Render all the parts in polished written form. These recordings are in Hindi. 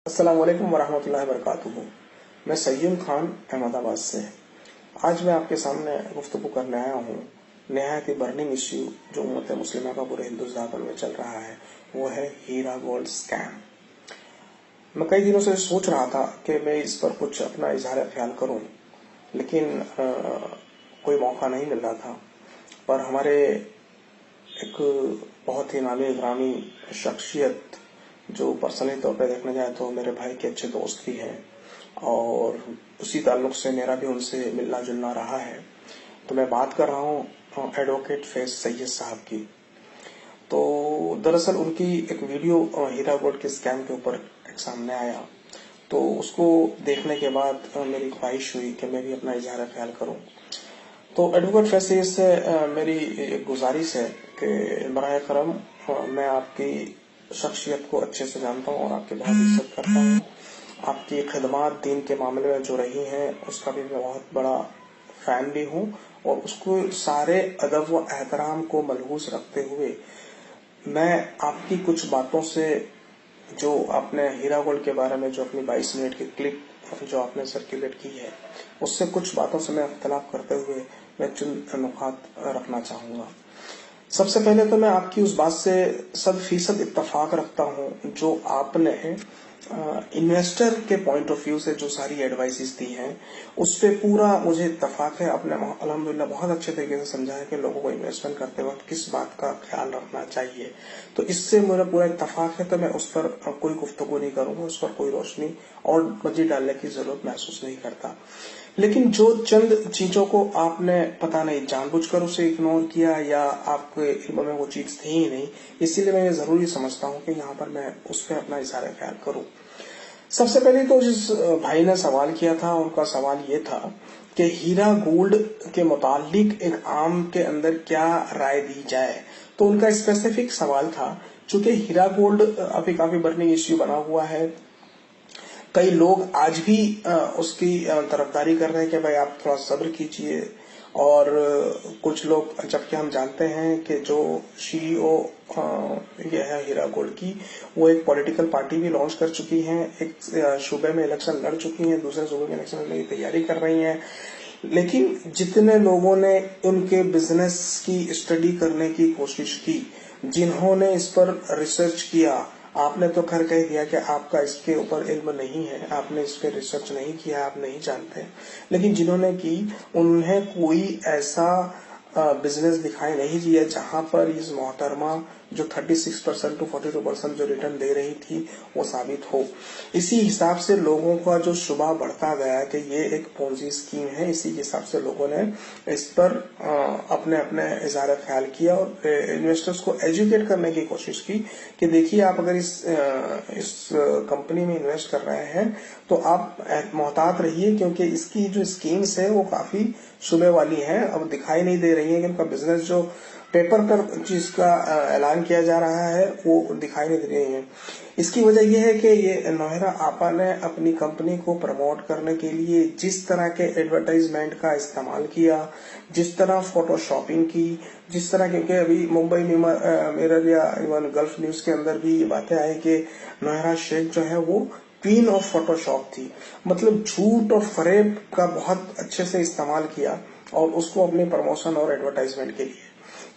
अस्सलाम वालेकुम वरहमतुल्लाहि वबरकातुहू। मैं सय्यद खान अहमदाबाद से। आज मैं आपके सामने गुफ्तगू करने आया हूँ नहायत ही बर्निंग इश्यू जो उम्मत मुस्लिमा का पूरे हिंदुस्तान में चल रहा है, वो है हीरा गोल्ड स्कैम। मैं कई दिनों से सोच रहा था कि मैं इस पर कुछ अपना इजहार ख्याल करूँ, लेकिन कोई मौका नहीं मिल रहा था। पर हमारे एक बहुत ही नामी ग्रामी शख्सियत जो पर्सनली तौर पे देखने जाए तो मेरे भाई के अच्छे दोस्त भी हैं और उसी ताल्लुक से मेरा भी उनसे मिलना जुलना रहा है। तो मैं बात कर रहा हूँ एडवोकेट फैज सैयद साहब की। तो दरअसल उनकी एक वीडियो हीरा गोल्ड के स्कैम के ऊपर एक सामने आया, तो उसको देखने के बाद मेरी ख्वाहिश हुई कि मैं भी अपना इजहार ख्याल करूं। तो एडवोकेट फैज सैयद से मेरी एक गुजारिश है कि बराए करम मैं आपकी शख्सियत को अच्छे से जानता हूँ और आपकी बहुत इज्जत करता हूँ। आपकी खिदमात दीन के मामले में जो रही हैं उसका भी मैं बहुत बड़ा फैन भी हूँ और उसको सारे अदब व एहतराम को मलहूज रखते हुए मैं आपकी कुछ बातों से जो आपने हीरा गोल्ड के बारे में जो अपनी 22 मिनट की क्लिप जो आपने सर्कुलेट की है उससे कुछ बातों से मैं इख्तलाफ करते हुए मैं चुन नुकात रखना चाहूंगा। सबसे पहले तो मैं आपकी उस बात से 100% इत्तफाक रखता हूं जो आपने इन्वेस्टर के पॉइंट ऑफ व्यू से जो सारी एडवाइसेस दी हैं उस पे पूरा मुझे इत्तफाक है। आपने अल्हम्दुलिल्लाह बहुत अच्छे तरीके से समझाया कि लोगों को इन्वेस्टमेंट करते वक्त किस बात का ख्याल रखना चाहिए। तो इससे मेरा पूरा इत्तफाक है, तो मैं उस पर कोई गुफ्तगू नहीं करूंगा, उस पर कोई रोशनी और मजीद डालने की जरूरत महसूस नहीं करता। लेकिन जो चंद चीजों को आपने पता नहीं जानबूझकर उसे इग्नोर किया या आपके इल्म में वो चीज थी ही नहीं, इसीलिए मैं ये जरूरी समझता हूँ कि यहाँ पर मैं उस पर अपना इशारा ख्याल करूँ। सबसे पहले तो जिस भाई ने सवाल किया था उनका सवाल ये था कि हीरा गोल्ड के मुतालिक एक आम के अंदर क्या राय दी जाए। तो उनका स्पेसिफिक सवाल था, चूंकि हीरा गोल्ड अभी काफी बर्निंग इश्यू बना हुआ है, कई लोग आज भी उसकी तरफदारी कर रहे हैं कि भाई आप थोड़ा सब्र कीजिए। और कुछ लोग, जबकि हम जानते हैं कि जो सीईओ ये है हीरा गोल्ड की, वो एक पॉलिटिकल पार्टी भी लॉन्च कर चुकी हैं, एक सूबे में इलेक्शन लड़ चुकी हैं, दूसरे सूबे में इलेक्शन लड़ने की तैयारी कर रही हैं। लेकिन जितने लोगों ने उनके बिजनेस की स्टडी करने की कोशिश की, जिन्होंने इस पर रिसर्च किया, आपने तो खैर कह दिया कि आपका इसके ऊपर इल्म नहीं है, आपने इस पर रिसर्च नहीं किया, आप नहीं जानते, लेकिन जिन्होंने की उन्हें कोई ऐसा बिजनेस दिखाई नहीं दिया जहां पर इस मोहतरमा जो 36% टू 42% जो रिटर्न दे रही थी वो साबित हो। इसी हिसाब से लोगों का जो शुबा बढ़ता गया कि ये एक पोंजी स्कीम है, इसी हिसाब से लोगों ने इस पर अपने अपने इज़हार ख्याल किया और इन्वेस्टर्स को एजुकेट करने की कोशिश की कि देखिए आप अगर इस कंपनी में इन्वेस्ट कर रहे हैं तो आप मोहतात रहिए, क्योंकि इसकी जो स्कीम्स है वो काफी शुबे वाली हैं। अब दिखाई नहीं दे रही है कि उनका बिजनेस जो पेपर पर जिसका ऐलान किया जा रहा है वो दिखाई नहीं दे रही है। इसकी वजह यह है कि ये नौहरा आपा ने अपनी कंपनी को प्रमोट करने के लिए जिस तरह के एडवर्टाइजमेंट का इस्तेमाल किया, जिस तरह फोटोशॉपिंग की, जिस तरह, क्योंकि अभी मुंबई मिरर या इवन गल्फ न्यूज के अंदर भी ये बातें आई कि नौहरा शेख जो है वो क्वीन ऑफ फोटोशॉप थी। मतलब झूठ और फरेब का बहुत अच्छे से इस्तेमाल किया और उसको अपने प्रमोशन और एडवर्टाइजमेंट के लिए।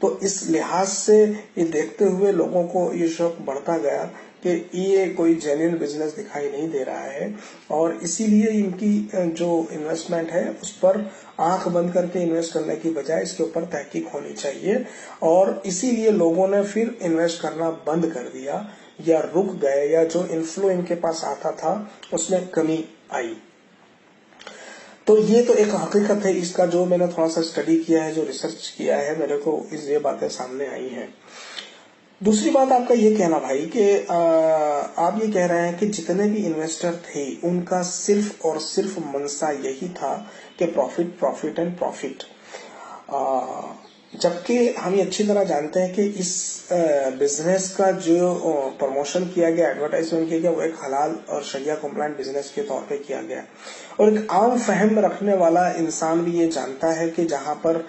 तो इस लिहाज से ये देखते हुए लोगों को ये शौक बढ़ता गया कि ये कोई जेन्युइन बिजनेस दिखाई नहीं दे रहा है और इसीलिए इनकी जो इन्वेस्टमेंट है उस पर आंख बंद करके इन्वेस्ट करने की बजाय इसके ऊपर तहकीक होनी चाहिए। और इसीलिए लोगों ने फिर इन्वेस्ट करना बंद कर दिया या रुक गए, या जो इनफ्लो इनके पास आता था उसमें कमी आई। तो ये तो एक हकीकत है, इसका जो मैंने थोड़ा सा स्टडी किया है, जो रिसर्च किया है, मेरे को ये बातें सामने आई हैं। दूसरी बात आपका ये कहना भाई कि आप ये कह रहे हैं कि जितने भी इन्वेस्टर थे उनका सिर्फ और सिर्फ मनसा यही था कि प्रॉफिट प्रॉफिट एंड प्रॉफिट, जबकि हम ये अच्छी तरह जानते हैं कि इस बिजनेस का जो प्रमोशन किया गया, एडवर्टाइजमेंट किया गया, वो एक हलाल और शरिया कम्प्लाइंट बिजनेस के तौर पे किया गया। और एक आम फहम रखने वाला इंसान भी ये जानता है कि जहां पर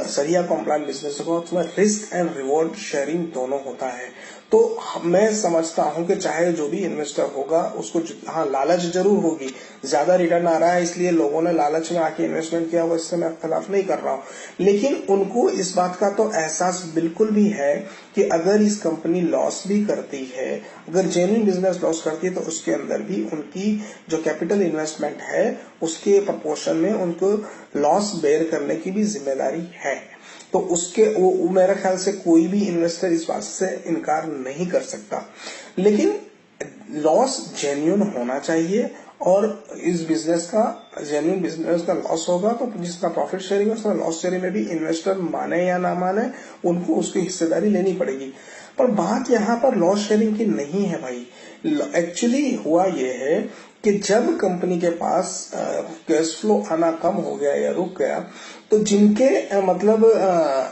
शरिया कम्प्लाइंट बिजनेस होगा उसमें रिस्क एंड रिवॉर्ड शेयरिंग दोनों होता है। तो मैं समझता हूं कि चाहे जो भी इन्वेस्टर होगा उसको हाँ लालच जरूर होगी, ज्यादा रिटर्न आ रहा है इसलिए लोगों ने लालच में आके इन्वेस्टमेंट किया हुआ, इससे मैं खिलाफ नहीं कर रहा हूं, लेकिन उनको इस बात का तो एहसास बिल्कुल भी है कि अगर इस कंपनी लॉस भी करती है, अगर जेन्युइन बिजनेस लॉस करती है तो उसके अंदर भी उनकी जो कैपिटल इन्वेस्टमेंट है उसके प्रपोर्शन में उनको लॉस बेयर करने की भी जिम्मेदारी है। तो उसके वो मेरे ख्याल से कोई भी इन्वेस्टर इस बात से इनकार नहीं कर सकता, लेकिन लॉस जेन्युइन होना चाहिए और इस बिजनेस का जेन्युइन बिजनेस का लॉस होगा तो जिसका प्रॉफिट शेयरिंग है उसका लॉस शेयरिंग में भी इन्वेस्टर माने या ना माने उनको उसकी हिस्सेदारी लेनी पड़ेगी। पर बात यहाँ पर लॉस शेयरिंग की नहीं है भाई, एक्चुअली हुआ ये है कि जब कंपनी के पास कैश फ्लो आना कम हो गया या रुक गया तो जिनके मतलब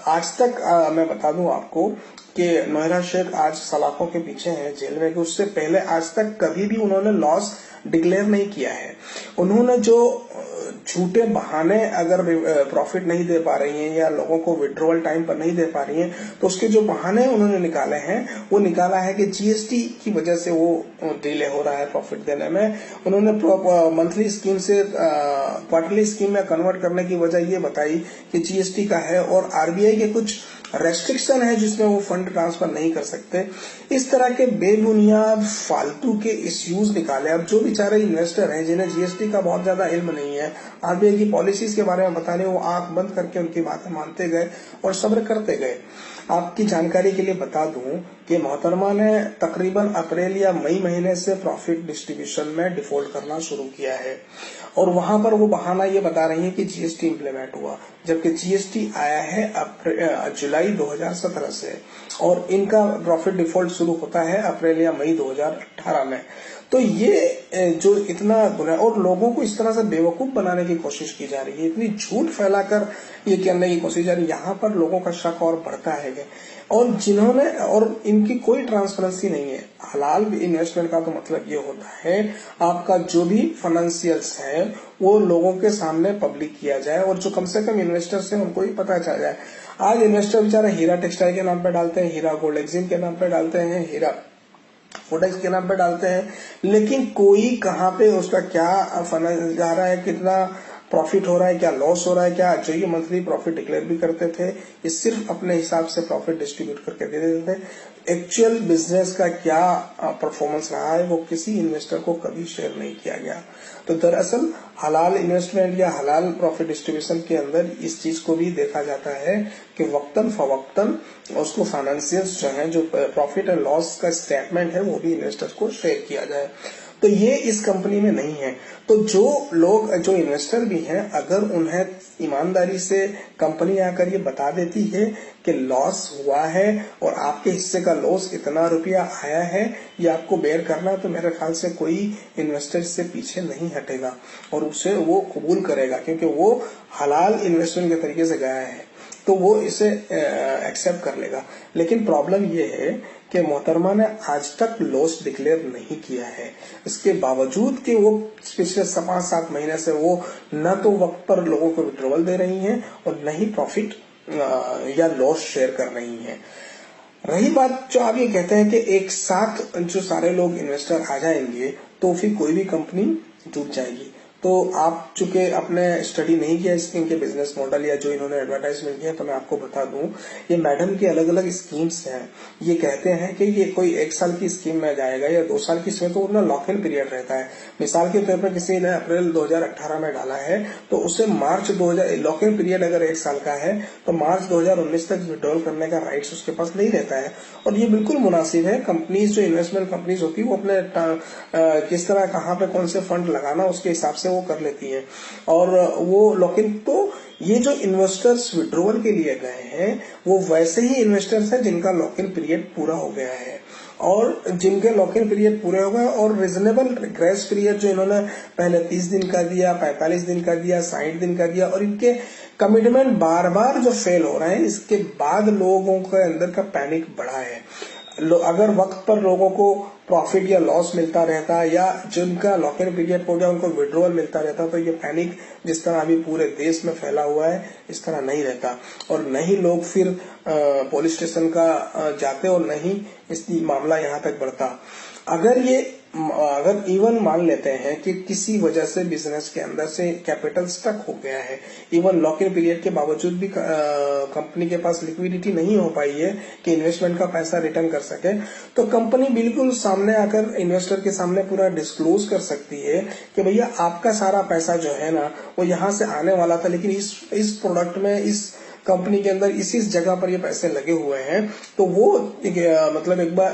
आज तक मैं बता दूं आपको कि नोएरा शेख आज सलाखों के पीछे हैं जेल में, उससे पहले आज तक कभी भी उन्होंने लॉस डिक्लेयर नहीं किया है। उन्होंने जो झूठे बहाने अगर प्रॉफिट नहीं दे पा रही हैं या लोगों को विड्रॉवल टाइम पर नहीं दे पा रही हैं तो उसके जो बहाने उन्होंने निकाले हैं वो निकाला है कि जीएसटी की वजह से वो डिले हो रहा है प्रॉफिट देने में। उन्होंने मंथली स्कीम से क्वार्टरली स्कीम में कन्वर्ट करने की वजह ये बताई कि जीएसटी का है और आरबीआई के कुछ रेस्ट्रिक्शन है जिसमें वो फंड ट्रांसफर नहीं कर सकते। इस तरह के बेबुनियाद फालतू के इश्यूज निकाले। अब जो बेचारे इन्वेस्टर हैं जिन्हें जीएसटी का बहुत ज्यादा इल्म नहीं है, आरबीआई की पॉलिसीज के बारे में बताने, वो आंख बंद करके उनकी बातें मानते गए और सब्र करते गए। आपकी जानकारी के लिए बता दूं कि मोहतरमा ने तकरीबन अप्रैल या मई महीने से प्रॉफिट डिस्ट्रीब्यूशन में डिफॉल्ट करना शुरू किया है और वहां पर वो बहाना ये बता रही है कि जीएसटी इम्प्लीमेंट हुआ, जबकि जीएसटी आया है जुलाई 2017 से और इनका प्रॉफिट डिफॉल्ट शुरू होता है अप्रैल या मई 2018 में। तो ये जो इतना गुना और लोगों को इस तरह से बेवकूफ बनाने की कोशिश की जा रही है, इतनी झूठ फैलाकर ये करने की कोशिश जा रही है, यहाँ पर लोगों का शक और बढ़ता है। और जिन्होंने और इनकी कोई ट्रांसपेरेंसी नहीं है। हलाल इन्वेस्टमेंट का तो मतलब ये होता है आपका जो भी फाइनेंशियल्स है वो लोगों के सामने पब्लिक किया जाए और जो कम से कम इन्वेस्टर्स हैं उनको ही पता चल जाए। आज इन्वेस्टर बेचारे हीरा टेक्सटाइल के नाम पे डालते हैं, हीरा गोल्ड एक्सिम के नाम पे डालते हैं, हीरा फोटेक्स के नाम पे डालते हैं, लेकिन कोई कहाँ पे उसका क्या फाइनेंस जा रहा है, कितना प्रॉफिट हो रहा है, क्या लॉस हो रहा है, क्या जो ये मंथली प्रॉफिट डिक्लेयर भी करते थे ये सिर्फ अपने हिसाब से प्रॉफिट डिस्ट्रीब्यूट करके दे देते थे। एक्चुअल बिजनेस का क्या परफॉर्मेंस रहा है वो किसी इन्वेस्टर को कभी शेयर नहीं किया गया। तो दरअसल हलाल इन्वेस्टमेंट या हलाल प्रॉफिट डिस्ट्रीब्यूशन के अंदर इस चीज को भी देखा जाता है कि वक्तन फवक्तन उसको फाइनेंशियल्स जो है, जो प्रॉफिट एंड लॉस का स्टेटमेंट है वो भी इन्वेस्टर्स को शेयर किया जाए। तो ये इस कंपनी में नहीं है। तो जो लोग जो इन्वेस्टर भी हैं अगर उन्हें ईमानदारी से कंपनी आकर ये बता देती है कि लॉस हुआ है और आपके हिस्से का लॉस इतना रुपया आया है ये आपको बेयर करना, तो मेरे ख्याल से कोई इन्वेस्टर इससे पीछे नहीं हटेगा और उसे वो कबूल करेगा क्योंकि वो हलाल इन्वेस्टमेंट के तरीके से गया है तो वो इसे एक्सेप्ट कर लेगा। लेकिन प्रॉब्लम ये है कि मोहतरमा ने आज तक लॉस डिक्लेयर नहीं किया है, इसके बावजूद कि वो पिछले 5-7 महीने से वो न तो वक्त पर लोगों को विड्रॉवल दे रही हैं और न ही प्रॉफिट या लॉस शेयर कर रही हैं। रही बात जो आप ये कहते हैं कि एक साथ जो सारे लोग इन्वेस्टर आ जाएंगे तो फिर कोई भी कंपनी डूब जाएगी, तो आप चूंकि आपने स्टडी नहीं किया इनके बिजनेस मॉडल या जो इन्होंने एडवर्टाइजमेंट किया, तो मैं आपको बता दूं ये मैडम की अलग अलग स्कीम्स हैं। ये कहते हैं कि ये कोई 1 साल की स्कीम में जाएगा या 2 साल की स्कीम, तो उनका लॉक इन पीरियड रहता है। मिसाल के तौर पर किसी ने अप्रैल 2018 में डाला है तो उसे मार्च 2000 लॉक इन पीरियड अगर 1 साल का है तो मार्च 2019 तक विड्रॉल करने का राइट्स उसके पास नहीं रहता है। और ये बिल्कुल मुनासिब है। कंपनीज जो इन्वेस्टमेंट कंपनीज होती है वो अपने किस तरह कहाँ पे कौन से फंड लगाना उसके हिसाब से वो कर लेती है और वो लॉक इन। तो ये जो इन्वेस्टर्स विड्रॉवल के लिए गए हैं वो वैसे ही इन्वेस्टर्स हैं जिनका लॉक इन पीरियड पूरा हो गया है और जिनके लॉक इन पीरियड पूरे हो गए और रिजनेबल ग्रेस पीरियड जो इन्होंने पहले 30 दिन का दिया, 45 दिन का दिया, 60 दिन का दिया और इनके कमिटमेंट बार बार जो फेल हो रहे हैं इसके बाद लोगों के अंदर का पैनिक बढ़ा है। अगर वक्त पर लोगों को प्रॉफिट या लॉस मिलता रहता या जिनका लॉक इन पीरियड हो गया उनको विड्रॉल मिलता रहता, तो ये पैनिक जिस तरह अभी पूरे देश में फैला हुआ है इस तरह नहीं रहता, और नहीं लोग फिर पुलिस स्टेशन का जाते और नहीं इस मामला यहाँ तक बढ़ता। अगर इवन मान लेते हैं कि किसी वजह से बिजनेस के अंदर से कैपिटल स्टक हो गया है, इवन लॉक इन पीरियड के बावजूद भी कंपनी के पास लिक्विडिटी नहीं हो पाई है कि इन्वेस्टमेंट का पैसा रिटर्न कर सके, तो कंपनी बिल्कुल सामने आकर इन्वेस्टर के सामने पूरा डिस्क्लोज कर सकती है कि भैया आपका सारा पैसा जो है ना वो यहाँ से आने वाला था, लेकिन इस प्रोडक्ट में, इस कंपनी के अंदर इसी जगह पर ये पैसे लगे हुए हैं, तो वो मतलब एक बार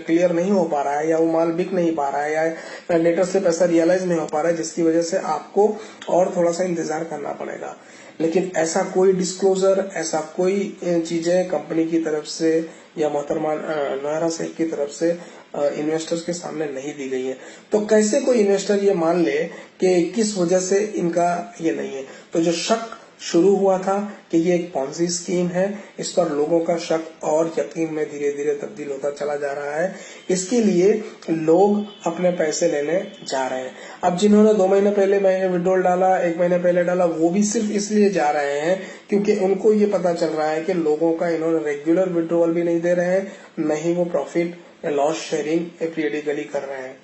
क्लियर नहीं हो पा रहा है, या वो माल बिक नहीं पा रहा है, या लेटर से पैसा रियलाइज नहीं हो पा रहा है, जिसकी वजह से आपको और थोड़ा सा इंतजार करना पड़ेगा। लेकिन ऐसा कोई डिस्क्लोजर, ऐसा कोई चीजें कंपनी की तरफ से या मोहतरमा नोएरा शेख की तरफ से इन्वेस्टर्स के सामने नहीं दी गई है। तो कैसे कोई इन्वेस्टर ये मान ले कि किस वजह से इनका ये नहीं है? तो जो शक शुरू हुआ था कि ये एक पॉन्जी स्कीम है, इस पर लोगों का शक और यकीन में धीरे धीरे तब्दील होता चला जा रहा है। इसके लिए लोग अपने पैसे लेने जा रहे हैं। अब जिन्होंने 2 महीने पहले विड्रॉल डाला, 1 महीने पहले डाला, वो भी सिर्फ इसलिए जा रहे हैं क्योंकि उनको ये पता चल रहा है कि लोगों का इन्होंने रेगुलर विड्रॉल भी नहीं दे रहे हैं, न ही वो प्रॉफिट या लॉस शेयरिंग पीरियडिकली कर रहे हैं।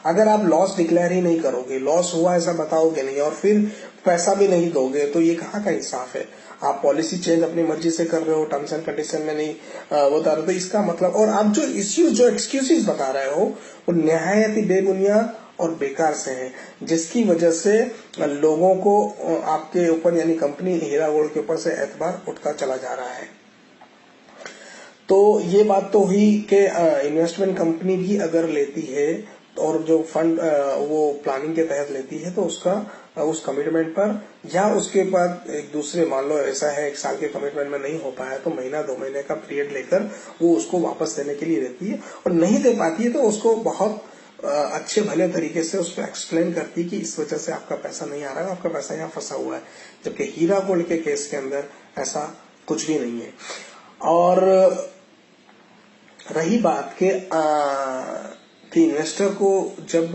अगर आप लॉस डिक्लेयर ही नहीं करोगे, लॉस हुआ ऐसा बताओगे नहीं और फिर पैसा भी नहीं दोगे, तो ये कहाँ का इंसाफ है? आप पॉलिसी चेंज अपनी मर्जी से कर रहे हो, टर्म्स एंड कंडीशन में नहीं बता रहे, तो इसका मतलब, और आप जो इश्यूज, जो एक्सक्यूजेस बता रहे हो वो निहायत ही बेबुनियाद और बेकार से हैं, जिसकी वजह से लोगों को आपके ऊपर यानी कंपनी हीरा गोल्ड के ऊपर से एतबार उठता चला जा रहा है। तो ये बात तो हुई कि इन्वेस्टमेंट कंपनी भी अगर लेती है और जो फंड वो प्लानिंग के तहत लेती है, तो उसका उस कमिटमेंट पर या उसके बाद एक दूसरे, मान लो ऐसा है 1 साल के कमिटमेंट में नहीं हो पाया तो महीना 2 महीने का पीरियड लेकर वो उसको वापस देने के लिए रहती है, और नहीं दे पाती है तो उसको बहुत अच्छे भले तरीके से उसको एक्सप्लेन करती है कि इस वजह से आपका पैसा नहीं आ रहा है, आपका पैसा यहाँ फंसा हुआ है। जबकि हीरा गोल्ड के केस के अंदर ऐसा कुछ भी नहीं है। और रही बात कि इन्वेस्टर को जब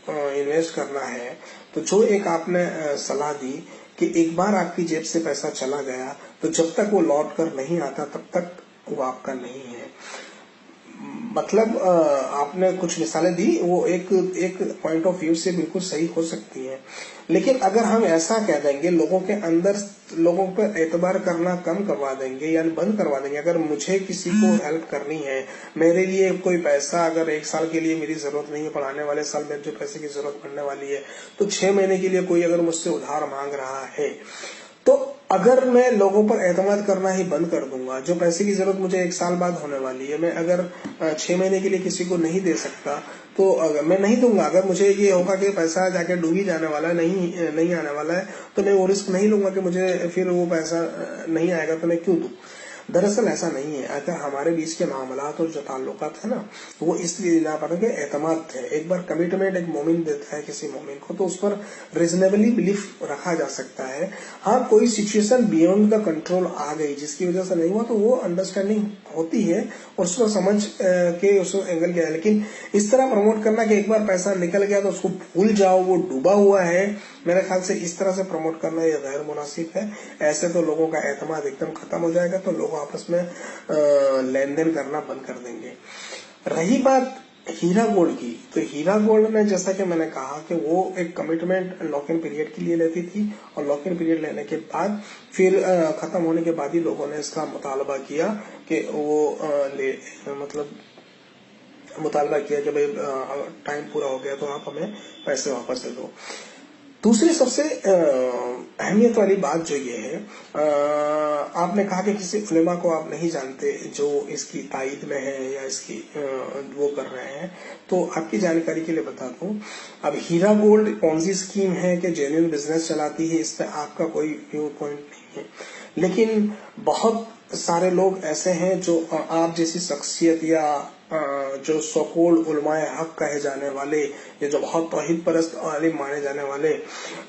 इन्वेस्ट करना है, तो जो एक आपने सलाह दी कि एक बार आपकी जेब से पैसा चला गया तो जब तक वो लौट कर नहीं आता तब तक वो आपका नहीं है। मतलब आपने कुछ मिसालें दी, वो एक पॉइंट ऑफ व्यू से बिल्कुल सही हो सकती है, लेकिन अगर हम ऐसा कह देंगे, लोगों के अंदर लोगों पर एतबार करना कम करवा देंगे यानी बंद करवा देंगे। अगर मुझे किसी को हेल्प करनी है, मेरे लिए कोई पैसा अगर 1 साल के लिए मेरी जरूरत नहीं है, पढ़ाने वाले साल में जो पैसे की जरूरत पड़ने वाली है, तो 6 महीने के लिए कोई अगर मुझसे उधार मांग रहा है, तो अगर मैं लोगों पर एतमाद करना ही बंद कर दूंगा, जो पैसे की जरूरत मुझे 1 साल बाद होने वाली है, मैं अगर 6 महीने के लिए किसी को नहीं दे सकता तो अगर मैं नहीं दूंगा, अगर मुझे ये होगा कि पैसा जाके डूब ही जाने वाला है, नहीं आने वाला है, तो मैं वो रिस्क नहीं लूंगा कि मुझे फिर वो पैसा नहीं आएगा, तो मैं क्यों दूं? दरअसल ऐसा नहीं है। अगर हमारे बीच के मामलात और जो ताल्लुकात है ना, वो इसलिए ना पड़े एतमाद थे। एक बार कमिटमेंट एक मोमिन देता है किसी मोमिन को, तो उस पर रिजनेबली बिलीफ रखा जा सकता है। हाँ, कोई सिचुएशन बियॉन्ड द कंट्रोल आ गई जिसकी वजह से नहीं हुआ, तो वो अंडरस्टैंडिंग होती है और उसको समझ के उस एंगल किया। लेकिन इस तरह प्रमोट करना कि एक बार पैसा निकल गया तो उसको भूल जाओ, वो डूबा हुआ है, मेरे ख्याल से इस तरह से प्रमोट करना ये गैर मुनासिब है। ऐसे तो लोगों का एतमाद एकदम खत्म हो जाएगा, तो लोग आपस में लेन देन करना बंद कर देंगे। रही बात हीरा गोल्ड की, तो हीरा गोल्ड में जैसा कि मैंने कहा कि वो एक कमिटमेंट लॉक इन पीरियड के लिए लेती थी, और लॉक इन पीरियड लेने के बाद फिर खत्म होने के बाद ही लोगों ने इसका मुतालबा किया कि वो मुतालबा किया कि भाई टाइम पूरा हो गया तो आप हमें पैसे वापस दे दो। दूसरी सबसे अहमियत वाली बात जो ये है, आपने कहा कि किसी उलेमा को आप नहीं जानते जो इसकी तायद में है या इसकी वो कर रहे हैं, तो आपकी जानकारी के लिए बता दूं, अब हीरा गोल्ड पॉन्जी स्कीम है कि जेन्युइन बिजनेस चलाती है, इस पर आपका कोई व्यू पॉइंट नहीं है। लेकिन बहुत सारे लोग ऐसे हैं जो आप जैसी शख्सियत या जो सकोल उलमाए हक कहे जाने वाले, ये जो बहुत तौहीद परस्त आलिम माने जाने वाले,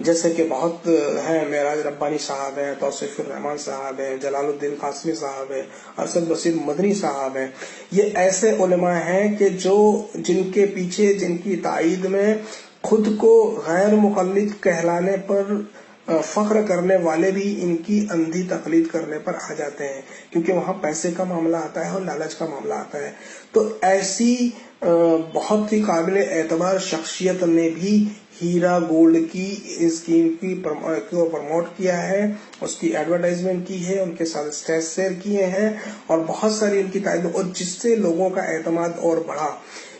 जैसे कि बहुत है, मेराज रब्बानी साहब है, तौसीफुर रहमान साहब है, जलालुद्दीन कासमी साहब है, अरशद बशीर मदनी साहब है, ये ऐसे उलमा हैं कि जो जिनके पीछे, जिनकी ताईद में खुद को गैर मुक़ल्लिद कहलाने पर फख्र करने वाले भी इनकी अंधी तकलीद करने पर आ जाते हैं, क्योंकि वहां पैसे का मामला आता है और लालच का मामला आता है। तो ऐसी बहुत ही काबिल एतबार शख्सियत ने भी हीरा गोल्ड की स्कीम की प्रमोट किया है, उसकी एडवर्टाइजमेंट की है, उनके साथ स्टेज शेयर किए हैं और बहुत सारी उनकी तारीफ, और जिससे लोगों का एतमाद और बढ़ा।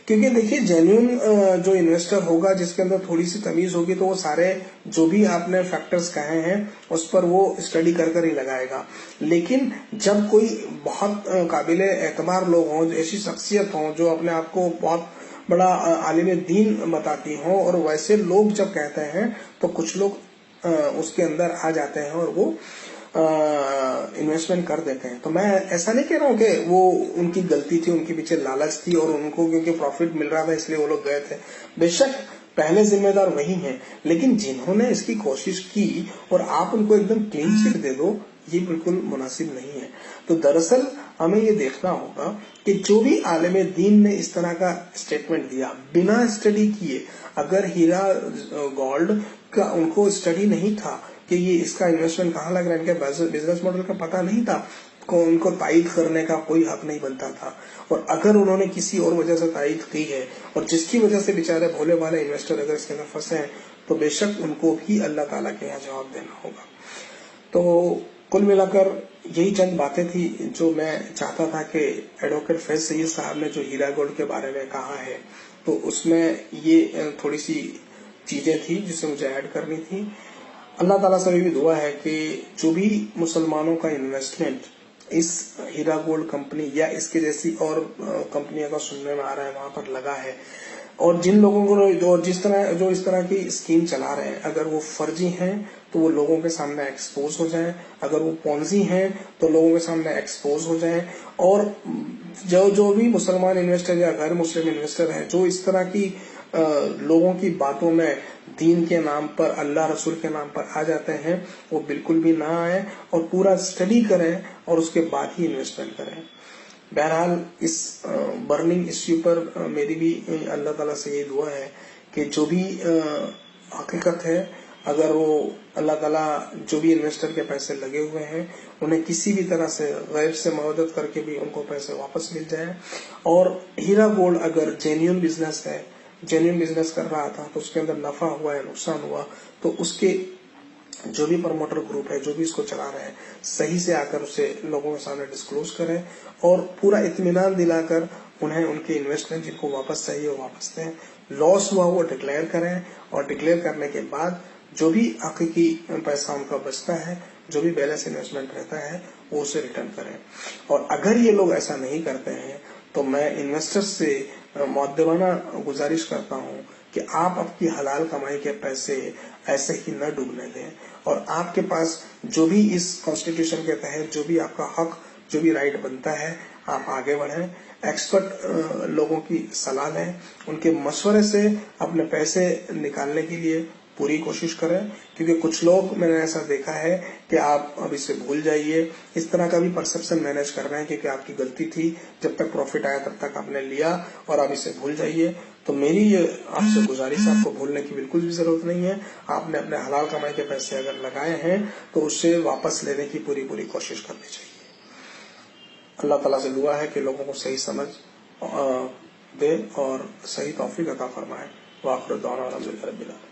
क्योंकि देखिए जेन्युइन जो इन्वेस्टर होगा, जिसके अंदर थोड़ी सी तमीज होगी, तो वो सारे जो भी आपने फैक्टर्स कहे हैं उस पर वो स्टडी कर ही लगाएगा। लेकिन जब कोई बहुत काबिल एतबार लोग हों, ऐसी शख्सियत हों जो अपने आप को बहुत बड़ा आलिम दीन बताती हों, और वैसे लोग जब कहते हैं तो कुछ लोग उसके अंदर आ जाते हैं और वो इन्वेस्टमेंट कर देते हैं। तो मैं ऐसा नहीं कह रहा हूँ कि वो उनकी गलती थी, उनके पीछे लालच थी और उनको क्योंकि प्रॉफिट मिल रहा था इसलिए वो लोग गए थे। बेशक पहले जिम्मेदार वही हैं, लेकिन जिन्होंने इसकी कोशिश की और आप उनको एकदम क्लीन चिट दे दो, ये बिल्कुल मुनासिब नहीं है। तो दरअसल हमें ये देखना होगा कि जो भी आलिम दीन ने इस तरह का स्टेटमेंट दिया बिना स्टडी किए, अगर हीरा गोल्ड का उनको स्टडी नहीं था कि ये इसका इन्वेस्टमेंट कहाँ लग रहा है, इनके बिजनेस मॉडल का पता नहीं था, उनको तायद करने का कोई हक नहीं बनता था। और अगर उन्होंने किसी और वजह से तायद की है और जिसकी वजह से बेचारे भोले भाले इन्वेस्टर अगर इसके अंदर फंसे हैं, तो बेशक उनको भी अल्लाह ताला के यहाँ जवाब देना होगा। तो कुल मिलाकर यही चंद बातें थी जो मैं चाहता था कि एडवोकेट फैज सईद साहब ने जो हीरा गोल्ड के बारे में कहा है, तो उसमें ये थोड़ी सी चीजें थी जिसे मुझे ऐड करनी थी। अल्लाह ताला से भी दुआ है कि जो भी मुसलमानों का इन्वेस्टमेंट इस हीरा गोल्ड कंपनी या इसके जैसी और कंपनियों का सुनने में आ रहा है वहां पर लगा है, और जिन लोगों को और जो इस तरह की स्कीम चला रहे हैं, अगर वो फर्जी हैं तो वो लोगों के सामने एक्सपोज हो जाएं, अगर वो पॉन्जी हैं तो लोगों के सामने एक्सपोज हो जाएं, और जो भी मुसलमान इन्वेस्टर या गैर मुस्लिम इन्वेस्टर हैं जो इस तरह की लोगों की बातों में दीन के नाम पर, अल्लाह रसूल के नाम पर आ जाते हैं, वो बिल्कुल भी ना आए और पूरा स्टडी करें और उसके बाद ही इन्वेस्टमेंट करें। बहरहाल इस बर्निंग इश्यू पर मेरी भी अल्लाह ताला से ये दुआ है कि जो भी हकीकत है, अगर वो अल्लाह ताला जो भी इन्वेस्टर के पैसे लगे हुए हैं उन्हें किसी भी तरह से गैर से मदद करके भी उनको पैसे वापस मिल जाए, और हीरा गोल्ड अगर जेन्युइन बिजनेस है, जेन्युइन बिजनेस कर रहा था, तो उसके अंदर नफा हुआ है, नुकसान हुआ, तो उसके जो भी प्रमोटर ग्रुप है, जो भी इसको चला रहे हैं, सही से आकर उसे लोगों के सामने डिस्क्लोज करें और पूरा इत्मीनान दिलाकर उन्हें उनके इन्वेस्टमेंट जिनको वापस चाहिए वो वापस दें। लॉस हुआ वो डिक्लेयर करें, और डिक्लेयर करने के बाद जो भी हकीकी पैसा उनका बचता है, जो भी बैलेंस इन्वेस्टमेंट रहता है, वो उसे रिटर्न करें। और अगर ये लोग ऐसा नहीं करते हैं तो मैं इन्वेस्टर से मुअद्दबाना गुजारिश करता हूँ कि आप आपकी हलाल कमाई के पैसे ऐसे ही न डूबने दें, और आपके पास जो भी इस कॉन्स्टिट्यूशन के तहत जो भी आपका हक, जो भी राइट बनता है, आप आगे बढ़ें। एक्सपर्ट लोगों की सलाह लें, उनके मशवरे से अपने पैसे निकालने के लिए पूरी कोशिश करें, क्योंकि कुछ लोग मैंने ऐसा देखा है कि आप अब इसे भूल जाइए, इस तरह का भी परसेप्शन मैनेज कर रहे हैं क्योंकि आपकी गलती थी, जब तक प्रॉफिट आया तब तक आपने लिया और आप इसे भूल जाइए। तो मेरी ये आपसे गुजारिश है, आपको भूलने की बिल्कुल भी जरूरत नहीं है। आपने अपने हलाल कमाई के पैसे अगर लगाए हैं तो उसे वापस लेने की पूरी कोशिश करनी चाहिए। अल्लाह ताला से दुआ है कि लोगों को सही समझ दे और सही तौफीक अता फरमाए। वाखिर दाना अल्हम्दुलिल्लाह रब्बिल आलमीन।